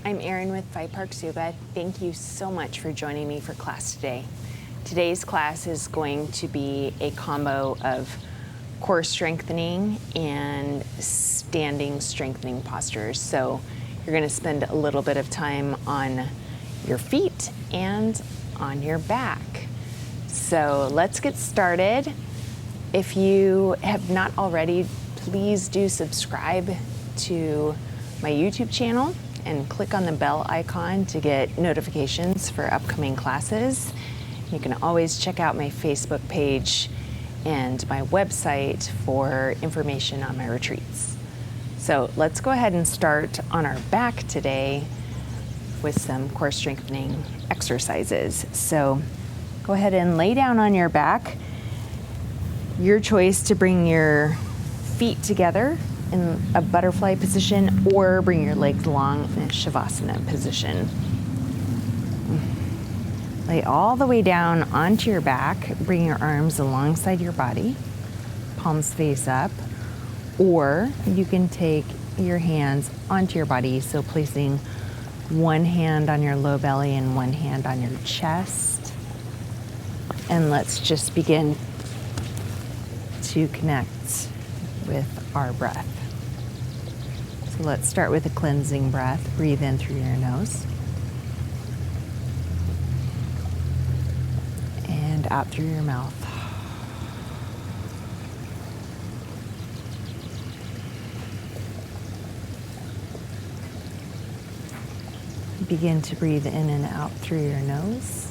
I'm Erin with Five Parks Yoga. Thank you so much for joining me for class today. Today's class is going to be a combo of core strengthening and standing strengthening postures. So you're going to spend a little bit of time on your feet and on your back. So let's get started. If you have not already, please do subscribe to my YouTube channel and click on the bell icon to get notifications for upcoming classes. You can always check out my Facebook page and my website for information on my retreats. So let's go ahead and start on our back today with some core strengthening exercises. So go ahead and lay down on your back. Your choice to bring your feet together in a butterfly position or bring your legs long in a Shavasana position. Lay all the way down onto your back. Bring your arms alongside your body, palms face up, or you can take your hands onto your body, so placing one hand on your low belly and one hand on your chest. And let's just begin to connect with our breath. So let's start with a cleansing breath. Breathe in through your nose and out through your mouth. Begin to breathe in and out through your nose.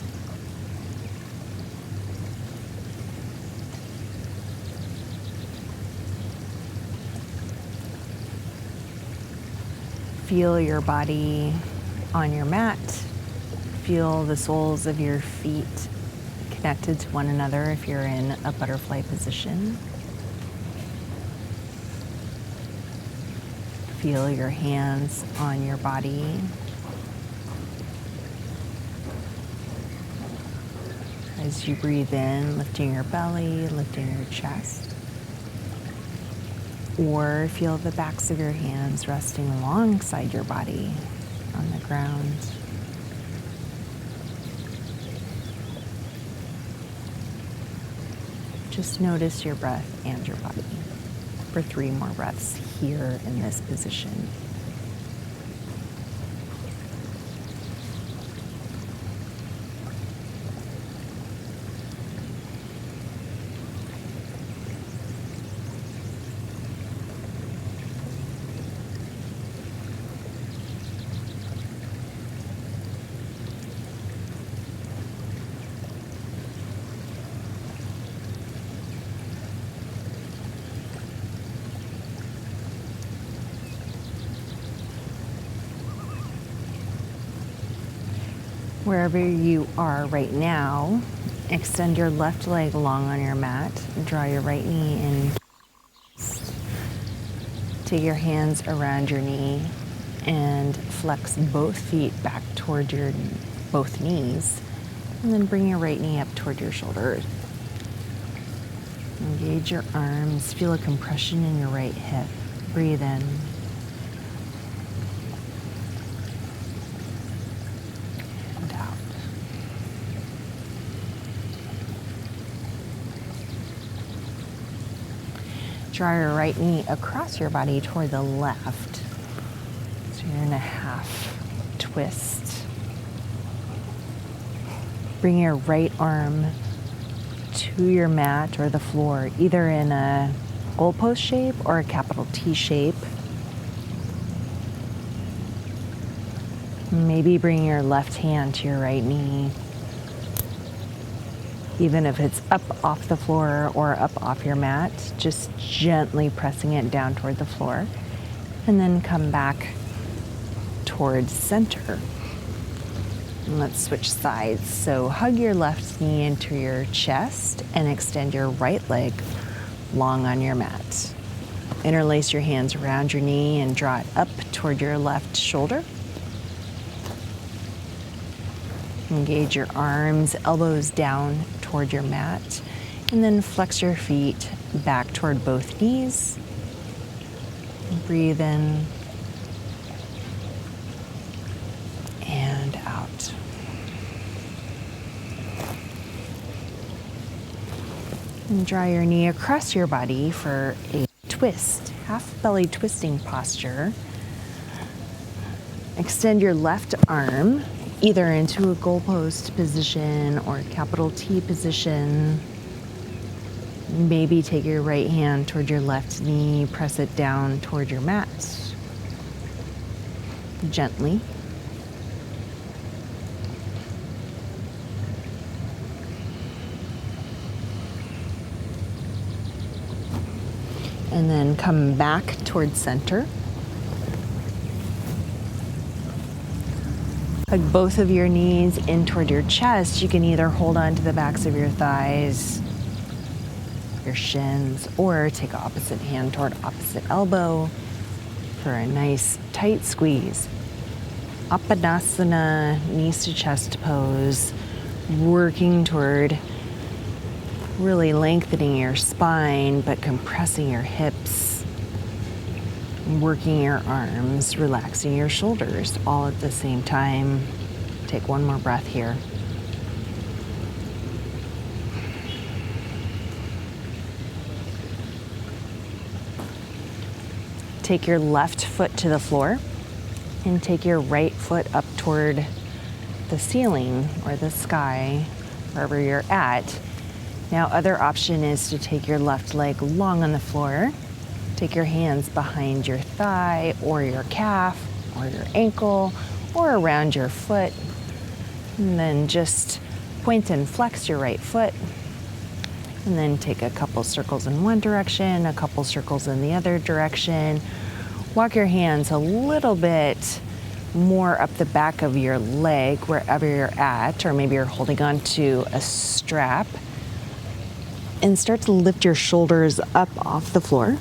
Feel your body on your mat. Feel the soles of your feet connected to one another if you're in a butterfly position. Feel your hands on your body. As you breathe in, lifting your belly, lifting your chest. Or feel the backs of your hands resting alongside your body on the ground. Just notice your breath and your body for 3 more breaths here in this position. Wherever you are right now, extend your left leg long on your mat. Draw your right knee in. Take your hands around your knee and flex both feet back toward your both knees. And then bring your right knee up toward your shoulder. Engage your arms. Feel a compression in your right hip. Breathe in. Draw your right knee across your body toward the left. So you're in a half twist. Bring your right arm to your mat or the floor, either in a goalpost shape or a capital T shape. Maybe bring your left hand to your right knee. Even if it's up off the floor or up off your mat, just gently pressing it down toward the floor. And then come back towards center. And let's switch sides. So hug your left knee into your chest and extend your right leg long on your mat. Interlace your hands around your knee and draw it up toward your left shoulder. Engage your arms, elbows down toward your mat, and then flex your feet back toward both knees. Breathe in out. And draw your knee across your body for a twist, half belly twisting posture. Extend your left arm either into a goalpost position or a capital T position. Maybe take your right hand toward your left knee, press it down toward your mat. Gently. And then come back towards center. Hug both of your knees in toward your chest. You can either hold on to the backs of your thighs, your shins, or take opposite hand toward opposite elbow for a nice tight squeeze. Apadasana, knees to chest pose, working toward really lengthening your spine, but compressing your hips, working your arms, relaxing your shoulders all at the same time. Take one more breath here. Take your left foot to the floor and take your right foot up toward the ceiling or the sky, wherever you're at. Now, other option is to take your left leg long on the floor. Take your hands behind your thigh or your calf or your ankle or around your foot. And then just point and flex your right foot. And then take a couple circles in one direction, a couple circles in the other direction. Walk your hands a little bit more up the back of your leg wherever you're at, or maybe you're holding on to a strap. And start to lift your shoulders up off the floor.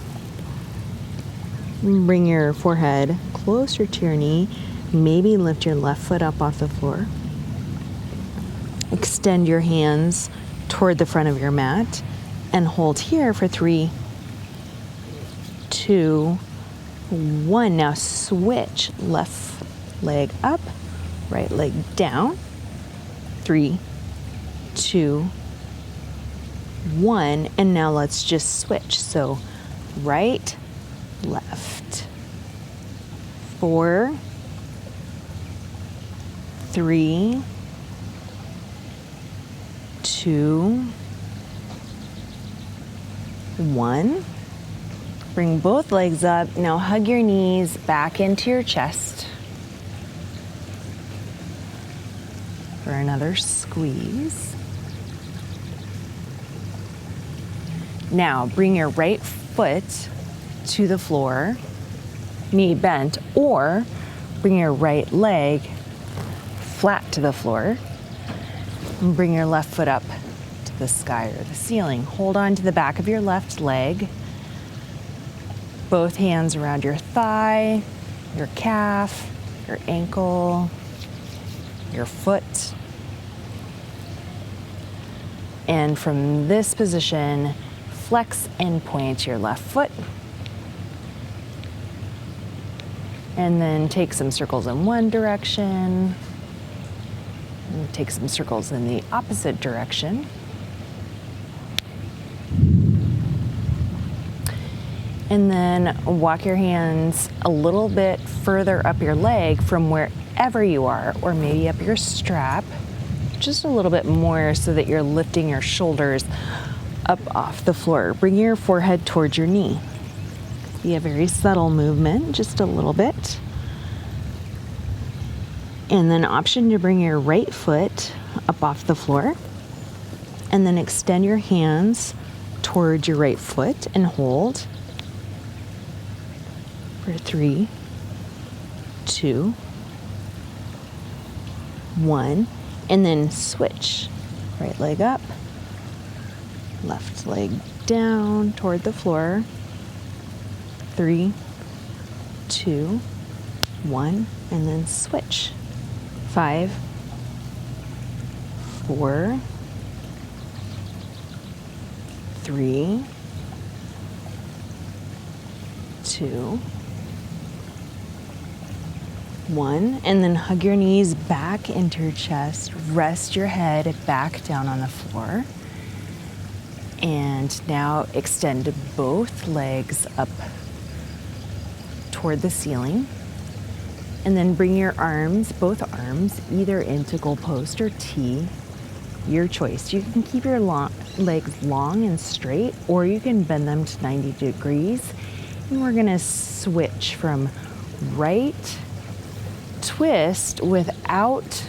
Bring your forehead closer to your knee. Maybe lift your left foot up off the floor. Extend your hands toward the front of your mat and hold here for 3, 2, 1. Now switch. Left leg up, right leg down. 3, 2, 1, and now let's just switch. So right, left. 4, 3, 2, 1. Bring both legs up. Now hug your knees back into your chest for another squeeze. Now bring your right foot to the floor, knee bent, or bring your right leg flat to the floor. And bring your left foot up to the sky or the ceiling. Hold on to the back of your left leg. Both hands around your thigh, your calf, your ankle, your foot. And from this position, flex and point your left foot. And then take some circles in one direction. And take some circles in the opposite direction. And then walk your hands a little bit further up your leg from wherever you are, or maybe up your strap, just a little bit more so that you're lifting your shoulders up off the floor. Bring your forehead towards your knee. Be a very subtle movement, just a little bit. And then option to bring your right foot up off the floor. And then extend your hands towards your right foot and hold. For 3, 2, 1. And then switch. Right leg up. Left leg down toward the floor. 3, 2, 1, and then switch. 5, 4, 3, 2, 1, and then hug your knees back into your chest. Rest your head back down on the floor. And now extend both legs up toward the ceiling. And then bring your arms, both arms, either into goalpost or T, your choice. You can keep your legs long and straight, or you can bend them to 90 degrees. And we're gonna switch from right twist without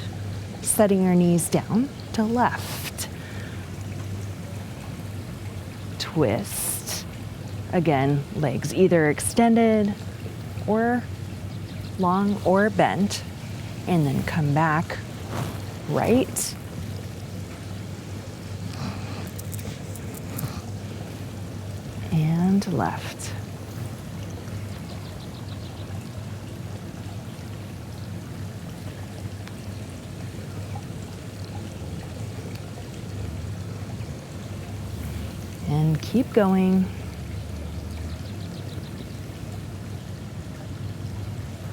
setting your knees down to left. Twist. Again, legs either extended or long or bent. And then come back right. And left. And keep going.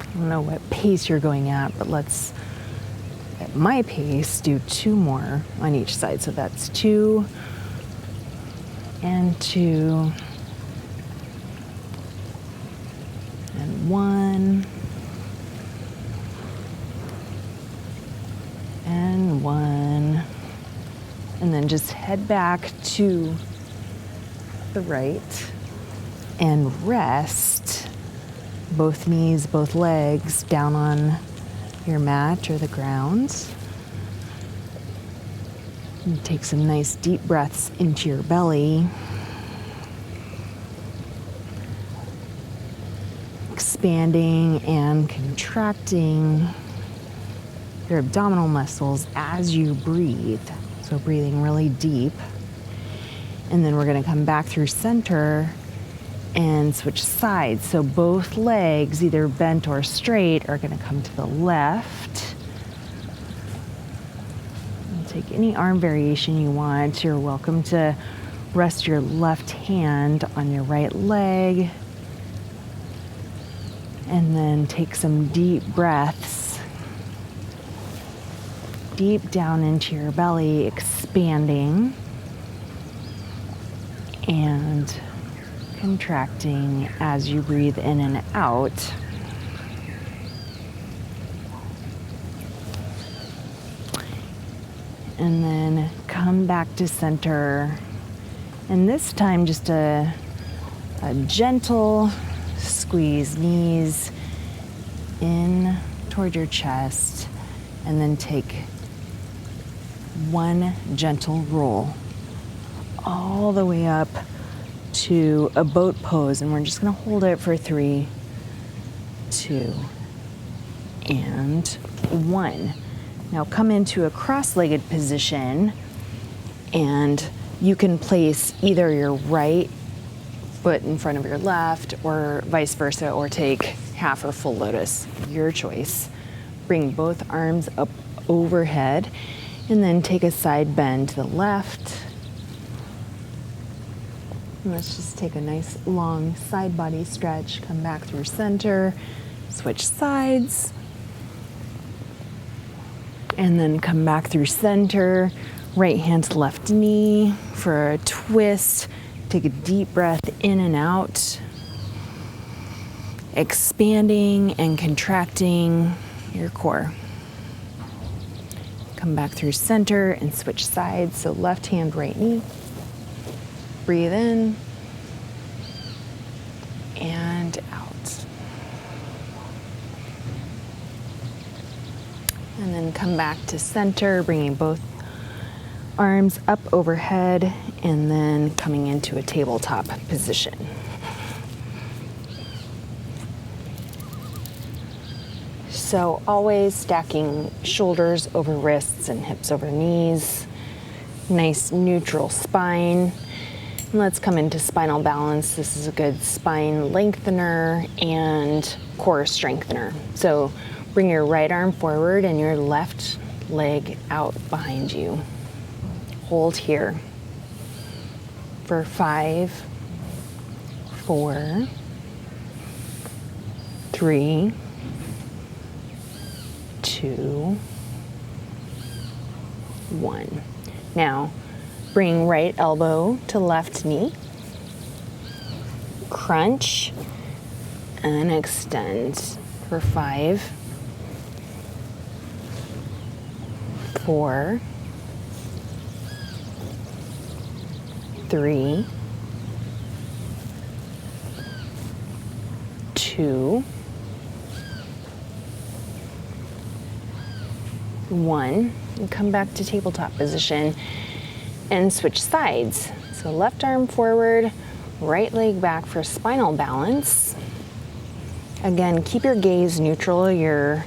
I don't know what pace you're going at, but let's, at my pace, do 2 more on each side. So that's 2 and 2 and 1 and 1, and then just head back to the right and rest both knees, both legs down on your mat or the ground. And take some nice deep breaths into your belly. Expanding and contracting your abdominal muscles as you breathe. So breathing really deep. And then we're going to come back through center and switch sides. So both legs, either bent or straight, are going to come to the left. And take any arm variation you want. You're welcome to rest your left hand on your right leg. And then take some deep breaths. Deep down into your belly, expanding. And contracting as you breathe in and out. And then come back to center. And this time just a gentle squeeze, knees in toward your chest, and then take one gentle roll all the way up to a boat pose, and we're just going to hold it for 3, 2, and 1. Now come into a cross-legged position, and you can place either your right foot in front of your left or vice versa, or take half or full lotus, your choice. Bring both arms up overhead, and then take a side bend to the left. And let's just take a nice long side body stretch. Come back through center, switch sides, and then come back through center. Right hand to left knee for a twist. Take a deep breath in and out, expanding and contracting your core. Come back through center and switch sides. So left hand, right knee. Breathe in and out. And then come back to center, bringing both arms up overhead, and then coming into a tabletop position. So always stacking shoulders over wrists and hips over knees. Nice neutral spine. And let's come into spinal balance. This is a good spine lengthener and core strengthener. So bring your right arm forward and your left leg out behind you. Hold here for 5, 4, 3, 2, 1. Now, bring right elbow to left knee. Crunch and extend for 5, 4, 3, 2, 1, and come back to tabletop position and switch sides. So left arm forward, right leg back for spinal balance. Again, keep your gaze neutral, your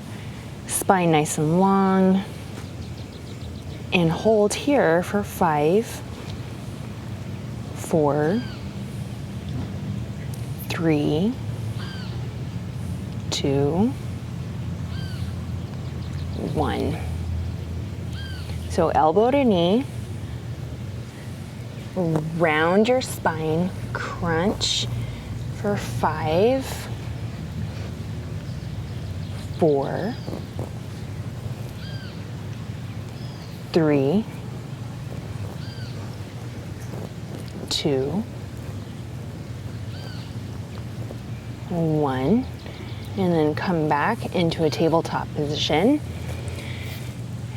spine nice and long, and hold here for 5, 4, 3, 2, 1. So elbow to knee, round your spine, crunch for 5, 4, 3, 2, 1, and then come back into a tabletop position.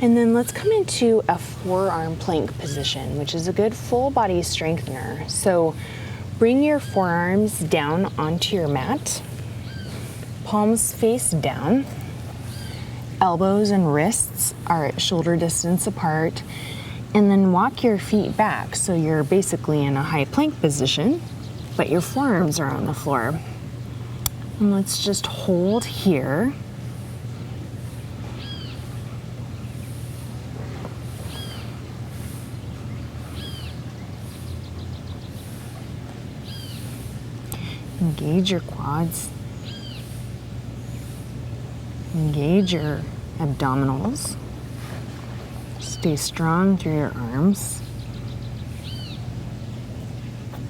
And then let's come into a forearm plank position, which is a good full body strengthener. So bring your forearms down onto your mat, palms face down, elbows and wrists are at shoulder distance apart, and then walk your feet back. So you're basically in a high plank position, but your forearms are on the floor. And let's just hold here. Engage your quads. Engage your abdominals. Stay strong through your arms.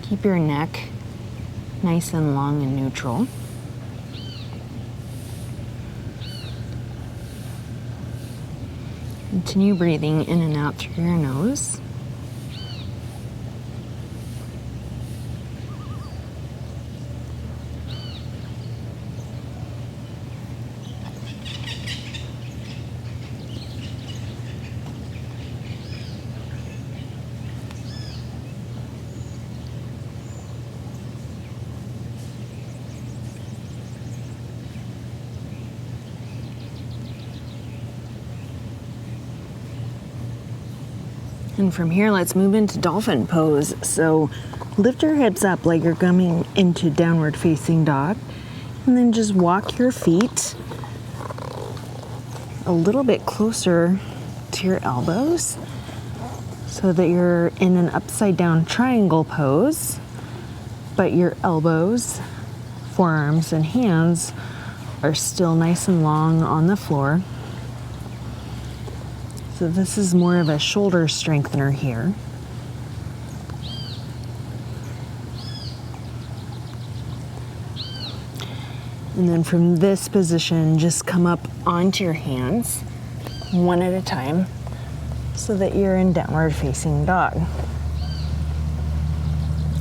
Keep your neck nice and long and neutral. Continue breathing in and out through your nose. And from here, let's move into Dolphin Pose. So lift your hips up like you're coming into downward facing dog. And then just walk your feet a little bit closer to your elbows so that you're in an upside down triangle pose, but your elbows, forearms, and hands are still nice and long on the floor. So this is more of a shoulder strengthener here. And then from this position, just come up onto your hands, one at a time, so that you're in downward facing dog.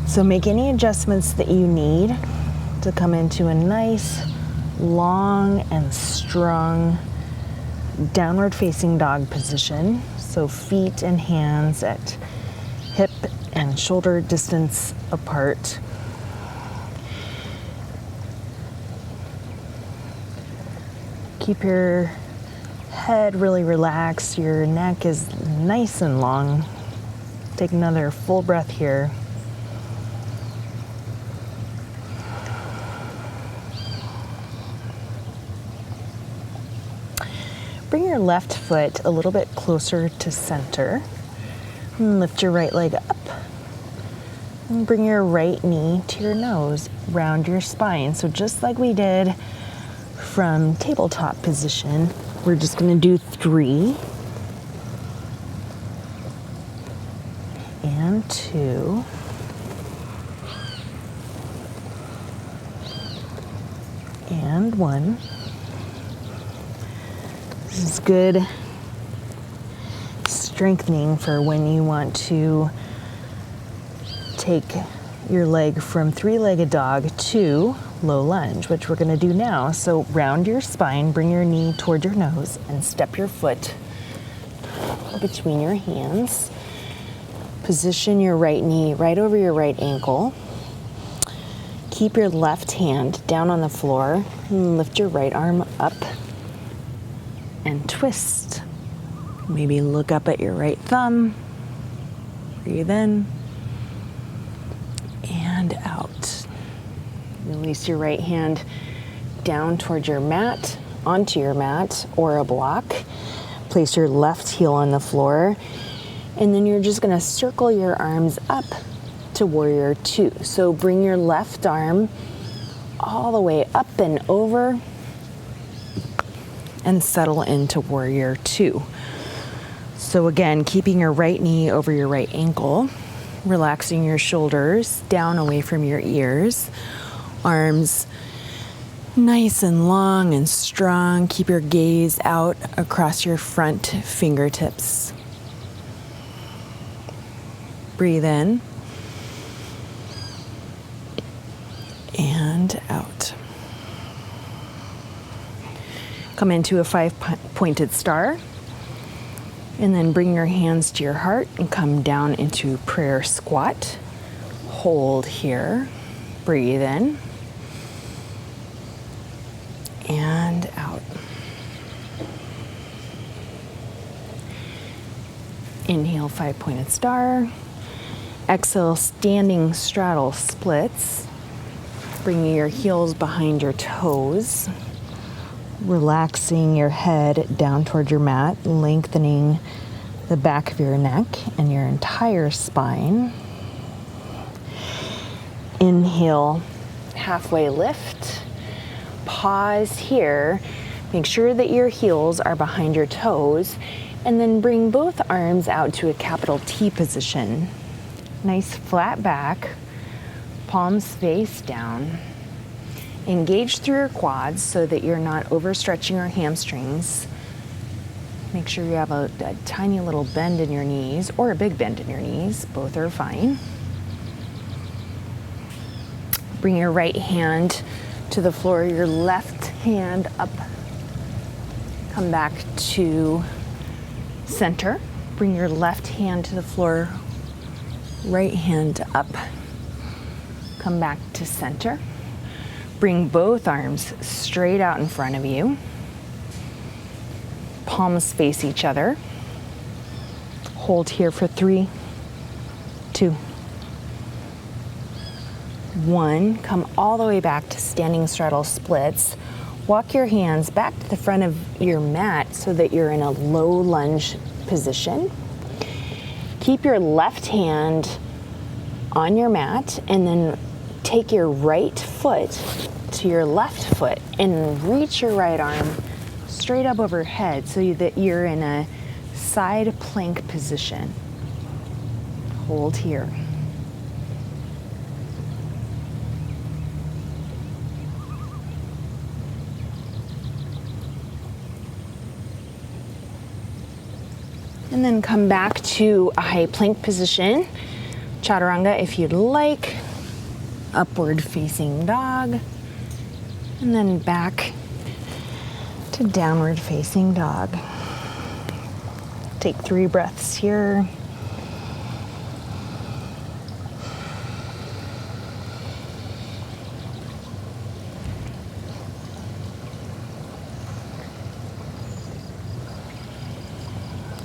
So make any adjustments that you need to come into a nice, long and strong downward facing dog position. So feet and hands at hip and shoulder distance apart. Keep your head really relaxed. Your neck is nice and long. Take another full breath here. Bring your left foot a little bit closer to center. And lift your right leg up. And bring your right knee to your nose. Round your spine. So just like we did from tabletop position, we're just going to do 3 and 2 and 1. This is good strengthening for when you want to take your leg from three-legged dog to low lunge, which we're going to do now. So round your spine, bring your knee toward your nose, and step your foot between your hands. Position your right knee right over your right ankle. Keep your left hand down on the floor and lift your right arm up and twist. Maybe look up at your right thumb. Breathe in and out. Release your right hand down towards your mat, onto your mat or a block. Place your left heel on the floor, and then you're just going to circle your arms up to warrior two. So bring your left arm all the way up and over and settle into warrior two. So again, keeping your right knee over your right ankle, relaxing your shoulders down away from your ears, arms nice and long and strong. Keep your gaze out across your front fingertips. Breathe in and out. Come into a 5-pointed star, and then bring your hands to your heart and come down into prayer squat. Hold here. Breathe in and out. Inhale, 5-pointed star. Exhale, standing straddle splits. Bringing your heels behind your toes. Relaxing your head down toward your mat, lengthening the back of your neck and your entire spine. Inhale, halfway lift. Pause here. Make sure that your heels are behind your toes, and then bring both arms out to a capital T position. Nice flat back, palms face down. Engage through your quads so that you're not overstretching your hamstrings. Make sure you have a tiny little bend in your knees or a big bend in your knees. Both are fine. Bring your right hand to the floor, your left hand up. Come back to center. Bring your left hand to the floor, right hand up. Come back to center. Bring both arms straight out in front of you. Palms face each other. Hold here for 3, 2, 1. Come all the way back to standing straddle splits. Walk your hands back to the front of your mat so that you're in a low lunge position. Keep your left hand on your mat, and then take your right foot to your left foot and reach your right arm straight up overhead so that you're in a side plank position. Hold here. And then come back to a high plank position. Chaturanga if you'd like. Upward facing dog. And then back to downward facing dog. Take 3 breaths here.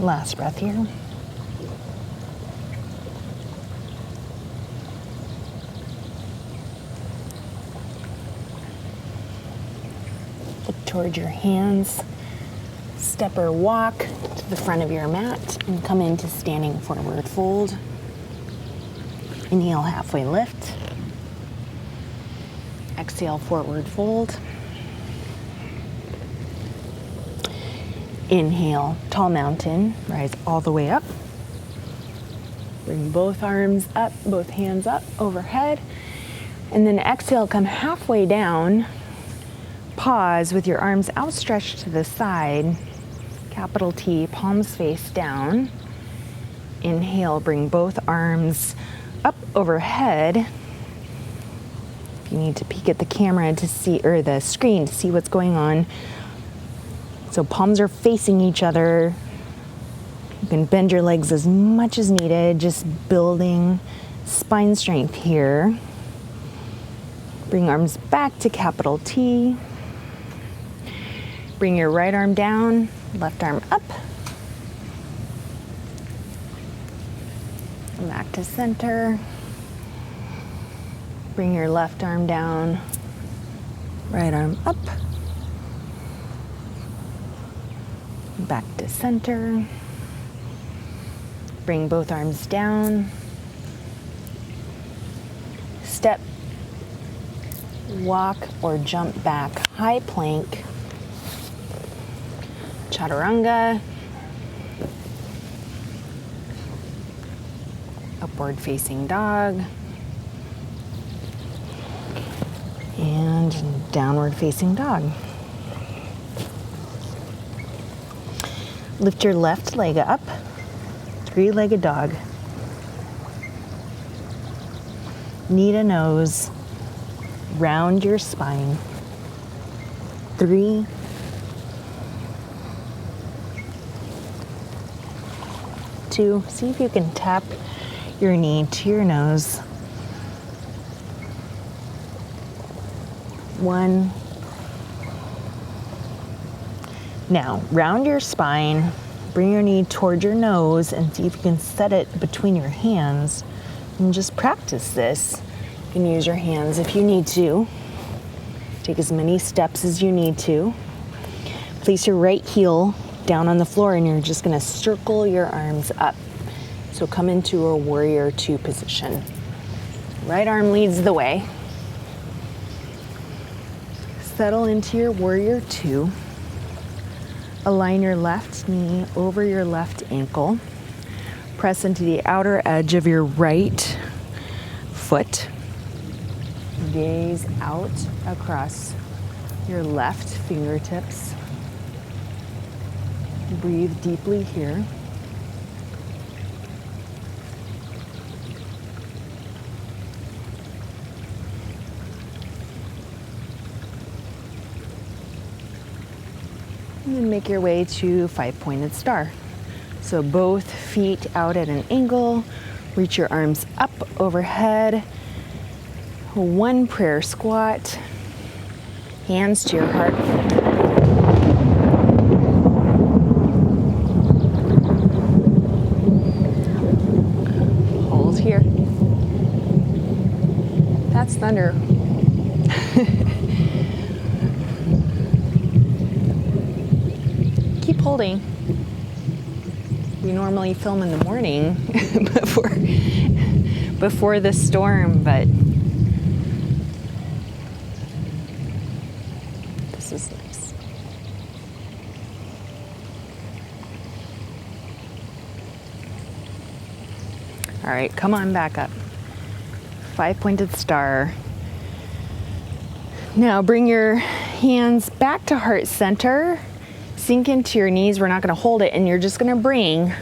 Last breath here. Look toward your hands. Step or walk to the front of your mat and come into standing forward fold. Inhale, halfway lift. Exhale, forward fold. Inhale, tall mountain, rise all the way up. Bring both arms up, both hands up overhead. And then exhale, come halfway down. Pause with your arms outstretched to the side. capital T, palms face down. Inhale, bring both arms up overhead. If you need to peek at the camera to see, or the screen to see what's going on. So palms are facing each other. You can bend your legs as much as needed, just building spine strength here. Bring arms back to capital T. Bring your right arm down, left arm up. Come back to center. Bring your left arm down, right arm up. Back to center. Bring both arms down. Step, walk or jump back, high plank, chaturanga, upward facing dog, and downward facing dog. Lift your left leg up, three-legged dog. Knee to nose, round your spine. 3, 2, see if you can tap your knee to your nose. 1. Now, round your spine, bring your knee toward your nose and see if you can set it between your hands. And just practice this. You can use your hands if you need to. Take as many steps as you need to. Place your right heel down on the floor and you're just gonna circle your arms up. So come into a warrior 2 position. Right arm leads the way. Settle into your warrior 2. Align your left knee over your left ankle. Press into the outer edge of your right foot. Gaze out across your left fingertips. Breathe deeply here. And then make your way to 5-pointed star. So both feet out at an angle, reach your arms up overhead. 1 prayer squat, hands to your heart. Hold here. That's thunder. Keep holding. We normally film in the morning before the storm, but this is nice. All right, come on back up. 5-pointed star. Now bring your hands back to heart center. Sink into your knees. We're not going to hold it, and you're just going to bring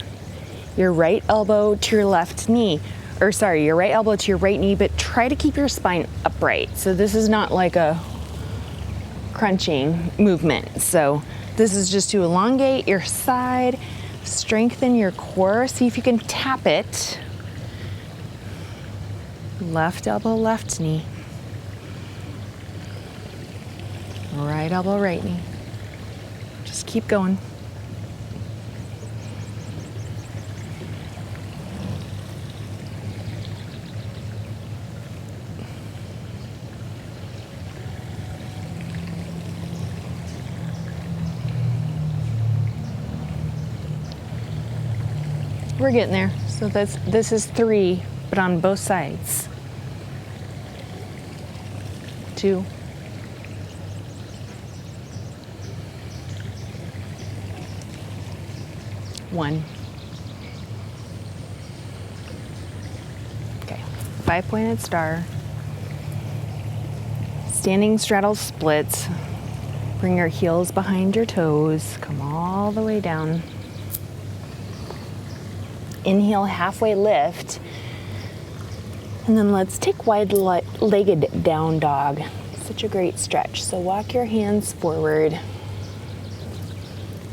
your right elbow to your left knee, your right elbow to your right knee, but try to keep your spine upright. So this is not like a crunching movement. So this is just to elongate your side, strengthen your core. See if you can tap it. Left elbow, left knee. Right elbow, right knee. Just keep going. We're getting there. So this is 3, but on both sides. 2. 1. Okay, 5-pointed star. Standing straddle splits. Bring your heels behind your toes. Come all the way down. Inhale, halfway lift. And then let's take wide-legged down dog. Such a great stretch. So walk your hands forward.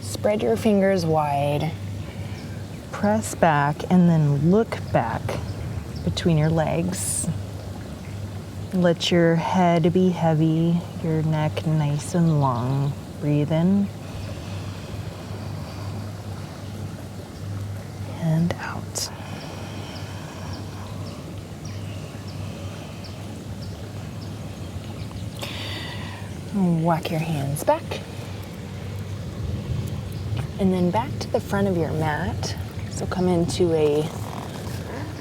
Spread your fingers wide. Press back and then look back between your legs. Let your head be heavy, your neck nice and long. Breathe in and out. Walk your hands back. And then back to the front of your mat. So come into a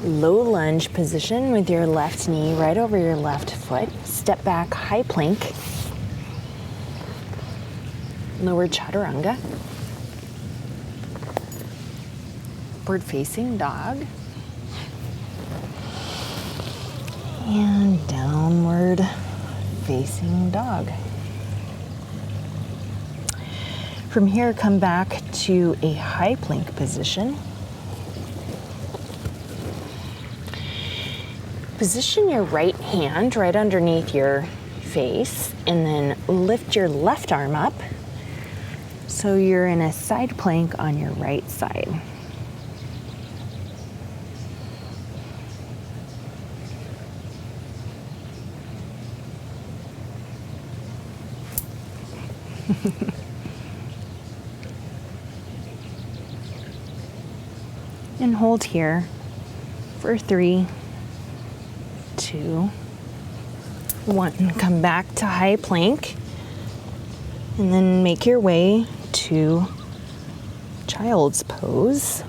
low lunge position with your left knee right over your left foot. Step back, high plank. Lower chaturanga. Upward facing dog. And downward facing dog. From here, come back to a high plank position. Position your right hand right underneath your face and then lift your left arm up so you're in a side plank on your right side. And hold here for 3, 2, 1. Come back to high plank and then make your way to child's pose.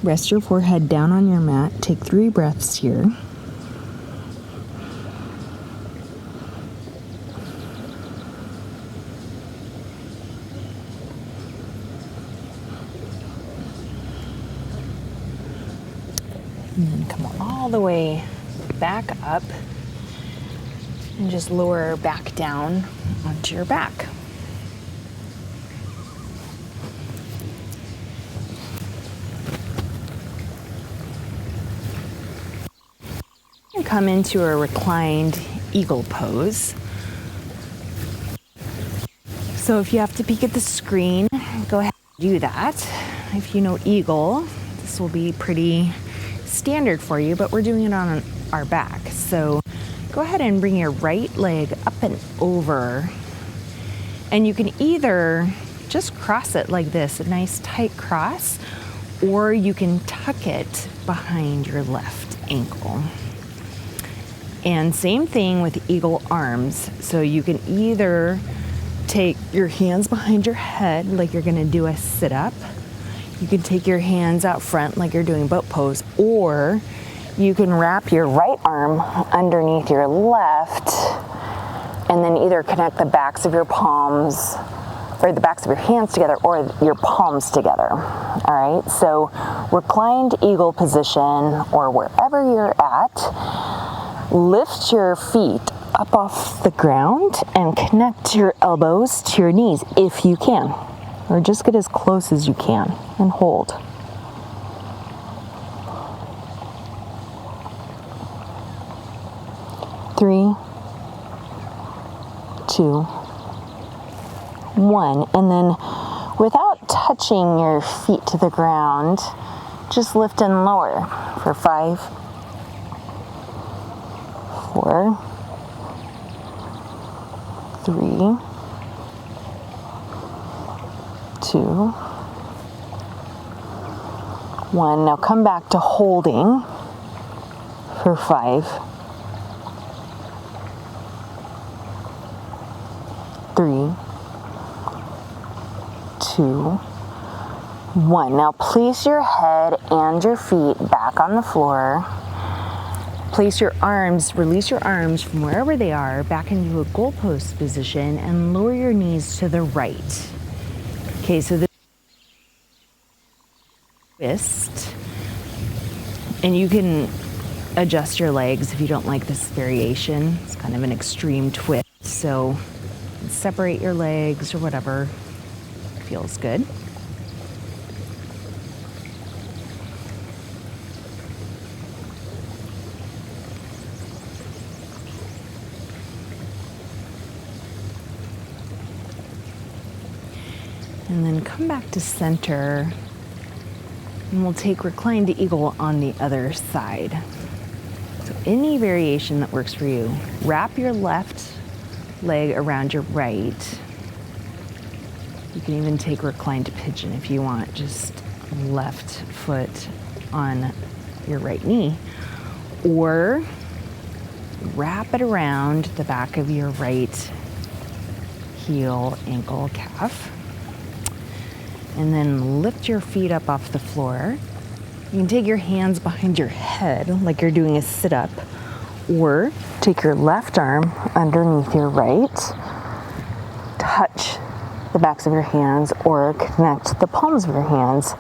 Rest your forehead down on your mat. Take 3 breaths here. And then come all the way back up and just lower back down onto your back. And come into a reclined eagle pose. So if you have to peek at the screen, go ahead and do that. If you know eagle, this will be pretty standard for you, but we're doing it on our back. So go ahead and bring your right leg up and over. And you can either just cross it like this, a nice tight cross, or you can tuck it behind your left ankle. And same thing with eagle arms. So you can either take your hands behind your head like you're gonna do a sit-up. You can take your hands out front like you're doing boat pose, or you can wrap your right arm underneath your left and then either connect the backs of your palms or the backs of your hands together or your palms together. All right, so reclined eagle position or wherever you're at, lift your feet up off the ground and connect your elbows to your knees if you can. Or just get as close as you can and hold. Three, 2, 1. And then without touching your feet to the ground, just lift and lower for 5, 4, 3, 2, 1. Now come back to holding for 5, 3, 2, 1. Now place your head and your feet back on the floor. Place your arms, release your arms from wherever they are back into a goalpost position and lower your knees to the right. Okay, so this twist, and you can adjust your legs if you don't like this variation. It's kind of an extreme twist. So separate your legs or whatever feels good. And then come back to center, and we'll take Recline the Eagle on the other side. So any variation that works for you. Wrap your left leg around your right. You can even take Reclined Pigeon if you want, just left foot on your right knee. Or wrap it around the back of your right heel, ankle, calf. And then lift your feet up off the floor. You can take your hands behind your head like you're doing a sit-up, or take your left arm underneath your right, touch the backs of your hands or connect the palms of your hands,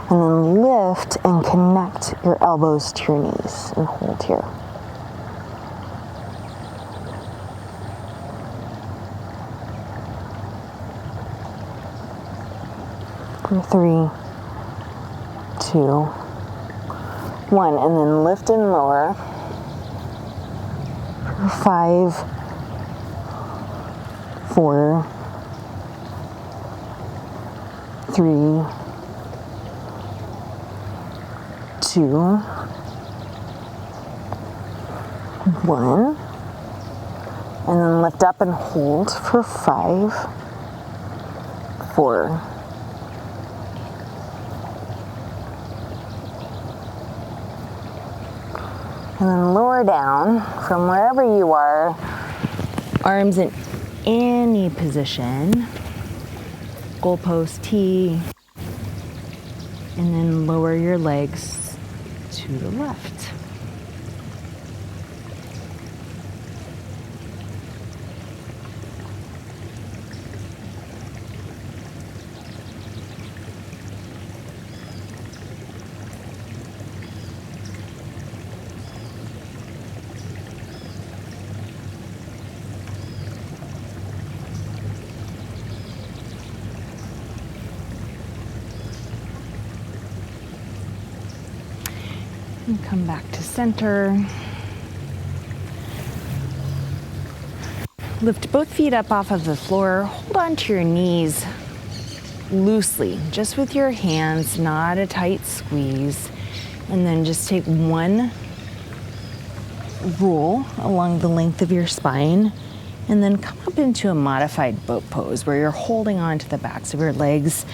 and then lift and connect your elbows to your knees and hold here. For 3, 2, 1, and then lift and lower. For 5, 4, 3, 2, 1, and then lift up and hold for 5, 4, and then lower down from wherever you are, arms in any position, goalpost T, and then lower your legs to the left. And come back to center. Lift both feet up off of the floor. Hold on to your knees loosely, just with your hands, not a tight squeeze. And then just take one roll along the length of your spine, and then come up into a modified boat pose where you're holding on to the backs of your legs.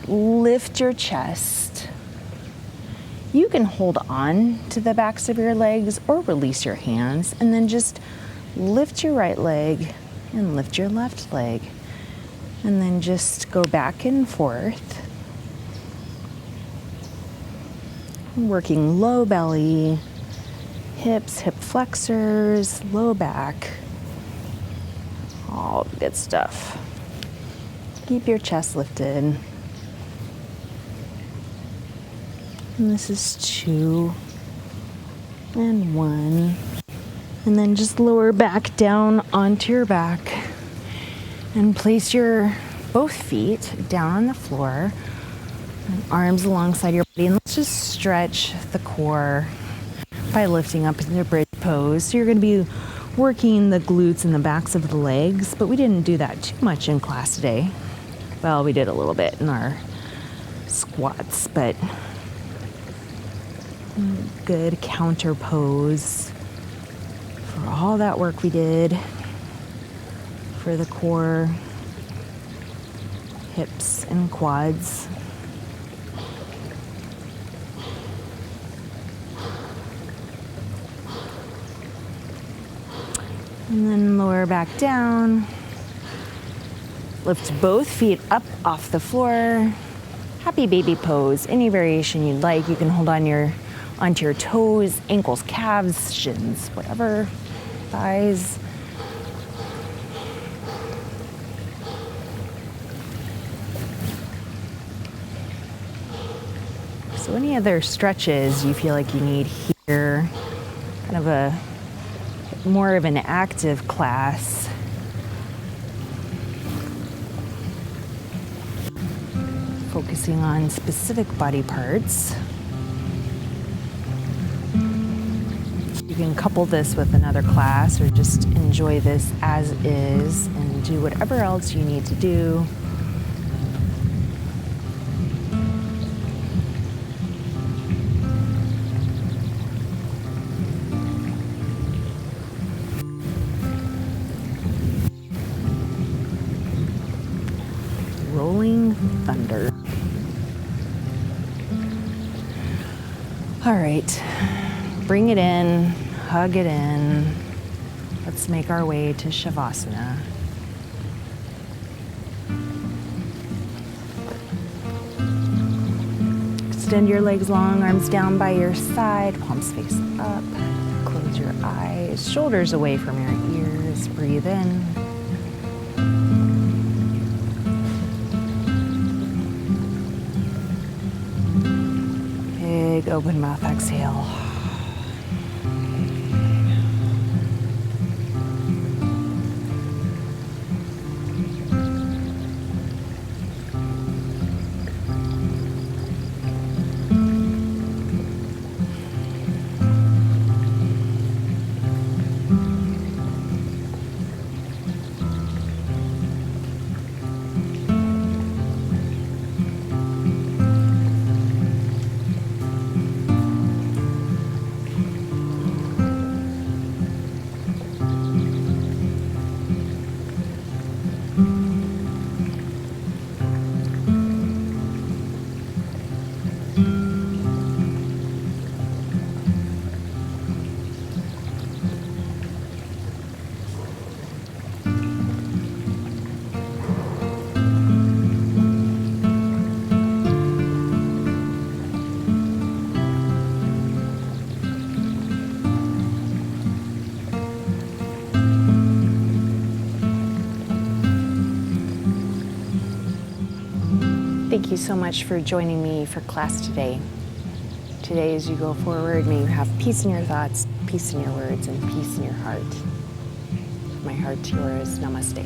Lift your chest. You can hold on to the backs of your legs or release your hands, and then just lift your right leg and lift your left leg. And then just go back and forth. Working low belly, hips, hip flexors, low back. All the good stuff. Keep your chest lifted. And this is 2 and 1. And then just lower back down onto your back and place your both feet down on the floor and arms alongside your body. And let's just stretch the core by lifting up into bridge pose. So you're going to be working the glutes and the backs of the legs, but we didn't do that too much in class today. Well, we did a little bit in our squats, but good counter pose for all that work we did for the core, hips, and quads. And then lower back down. Lift both feet up off the floor. Happy baby pose. Any variation you'd like. You can hold on onto your toes, ankles, calves, shins, whatever, thighs. So any other stretches you feel like you need here, kind of a more of an active class. Focusing on specific body parts. You can couple this with another class or just enjoy this as is and do whatever else you need to do. Rolling thunder. All right, bring it in, hug it in. Let's make our way to Shavasana. Extend your legs long, arms down by your side, palms face up. Close your eyes, shoulders away from your ears. Breathe in. Big open mouth exhale. Thank you so much for joining me for class today. Today, as you go forward, may you have peace in your thoughts, peace in your words, and peace in your heart. My heart to yours. Namaste.